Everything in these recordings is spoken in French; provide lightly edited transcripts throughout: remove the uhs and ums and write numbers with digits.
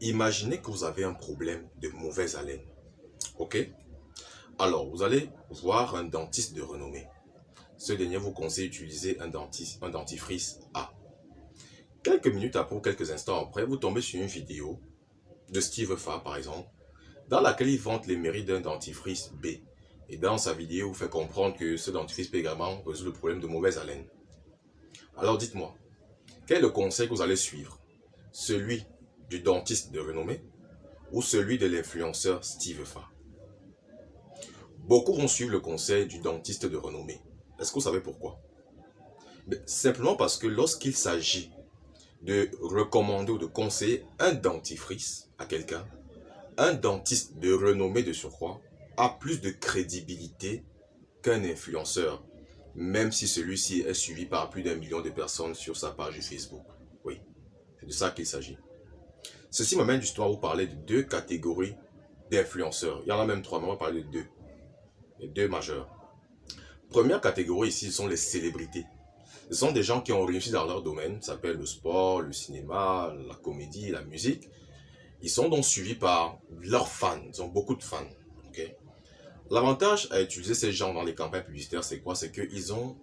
Imaginez que vous avez un problème de mauvaise haleine. Ok? Alors, vous allez voir un dentiste de renommée. Ce dernier vous conseille d'utiliser un dentifrice A. Quelques minutes après ou quelques instants après, vous tombez sur une vidéo de Steve Fa, par exemple, dans laquelle il vante les mérites d'un dentifrice B. Et dans sa vidéo, il vous fait comprendre que ce dentifrice peut également résoudre le problème de mauvaise haleine. Alors dites-moi, quel est le conseil que vous allez suivre? Celui du dentiste de renommée ou celui de l'influenceur Steve Fa? Beaucoup vont suivre le conseil du dentiste de renommée. Est-ce que vous savez pourquoi? Simplement parce que lorsqu'il s'agit de recommander ou de conseiller un dentifrice à quelqu'un, un dentiste de renommée de surcroît a plus de crédibilité qu'un influenceur, même si celui-ci est suivi par plus d'1 million de personnes sur sa page Facebook. Oui, c'est de ça qu'il s'agit. Ceci m'amène justement à vous parler de deux catégories d'influenceurs. Il y en a même trois, mais on va parler de deux. Les deux majeurs. Première catégorie ici, ce sont les célébrités. Ce sont des gens qui ont réussi dans leur domaine, ça s'appelle le sport, le cinéma, la comédie, la musique. Ils sont donc suivis par leurs fans, ils ont beaucoup de fans. Okay? L'avantage à utiliser ces gens dans les campagnes publicitaires, c'est quoi? C'est qu'ils ont,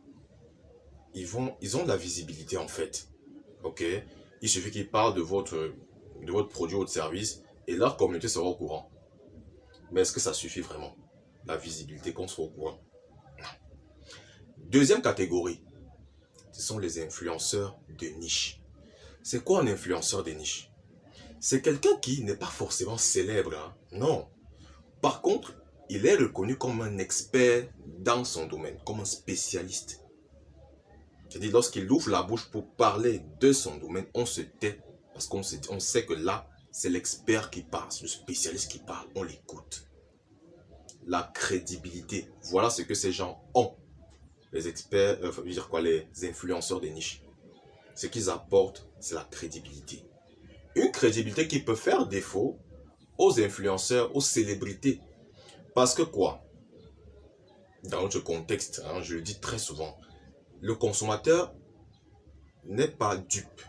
ils ont de la visibilité en fait. Okay? Il suffit qu'ils parlent de votre produit ou de service et leur communauté sera au courant. Mais est-ce que ça suffit vraiment? La visibilité, qu'on soit au courant. Deuxième catégorie, ce sont les influenceurs de niche. C'est quoi un influenceur de niche? C'est quelqu'un qui n'est pas forcément célèbre, hein? Non. Par contre, il est reconnu comme un expert dans son domaine, comme un spécialiste. C'est-à-dire, lorsqu'il ouvre la bouche pour parler de son domaine, on se tait parce qu'on sait que là, c'est l'expert qui parle, le spécialiste qui parle, on l'écoute. La crédibilité, voilà ce que ces gens ont. Les experts, les influenceurs de niche. Ce qu'ils apportent, c'est la crédibilité. Une crédibilité qui peut faire défaut aux influenceurs, aux célébrités. Parce que quoi? Dans notre contexte, hein, je le dis très souvent, le consommateur n'est pas dupe.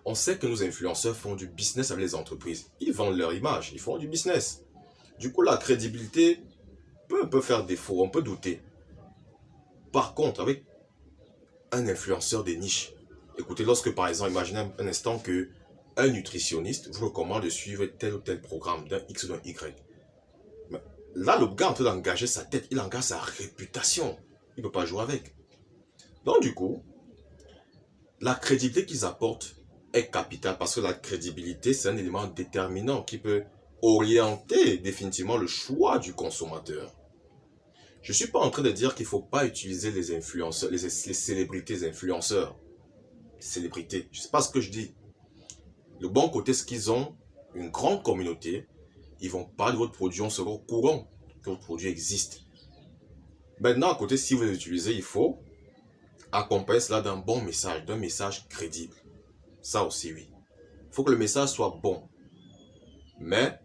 On sait que nos influenceurs font du business avec les entreprises. Ils vendent leur image, ils font du business. Du coup, la crédibilité peut faire défaut, on peut douter. Par contre, avec un influenceur de niche, écoutez, lorsque par exemple, imaginez un instant que un nutritionniste vous recommande de suivre tel ou tel programme d'un X ou d'un Y. Mais là, le gars est en train d'engager sa tête, il engage sa réputation. Il ne peut pas jouer avec. Donc du coup, la crédibilité qu'ils apportent est capitale parce que la crédibilité, c'est un élément déterminant qui peut orienter définitivement le choix du consommateur. Je ne suis pas en train de dire qu'il ne faut pas utiliser les influenceurs, les célébrités influenceurs. Célébrités, je ne sais pas ce que je dis. Le bon côté, c'est qu'ils ont une grande communauté. Ils vont parler de votre produit, on sera au courant que votre produit existe. Maintenant, à côté, si vous les utilisez, il faut accompagner cela d'un bon message, d'un message crédible. Ça aussi, oui. Il faut que le message soit bon. Mais,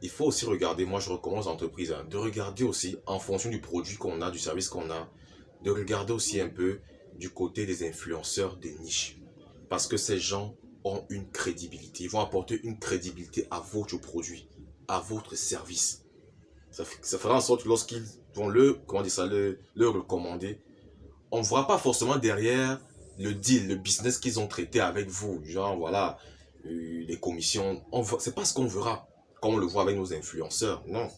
il faut aussi regarder, moi je recommande aux entreprises, de regarder aussi en fonction du produit qu'on a, du service qu'on a, de regarder aussi un peu du côté des influenceurs des niches. Parce que ces gens ont une crédibilité. Ils vont apporter une crédibilité à votre produit, à votre service. Ça fera en sorte que lorsqu'ils vont le recommander, on ne voit pas forcément derrière le deal, le business qu'ils ont traité avec vous. Genre, voilà, les commissions. C'est pas ce qu'on verra, comme on le voit avec nos influenceurs. Non.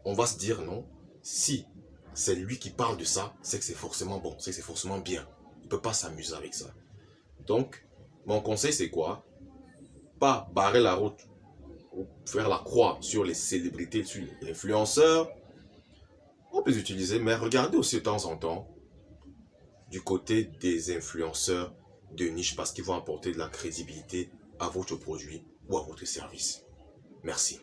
On va se dire, non, si c'est lui qui parle de ça, c'est que c'est forcément bon, c'est que c'est forcément bien. Il ne peut pas s'amuser avec ça. Donc, mon conseil, c'est quoi? Pas barrer la route ou faire la croix sur les célébrités, sur les influenceurs. On peut les utiliser, mais regardez aussi de temps en temps du côté des influenceurs de niche parce qu'ils vont apporter de la crédibilité à votre produit ou à votre service. Merci.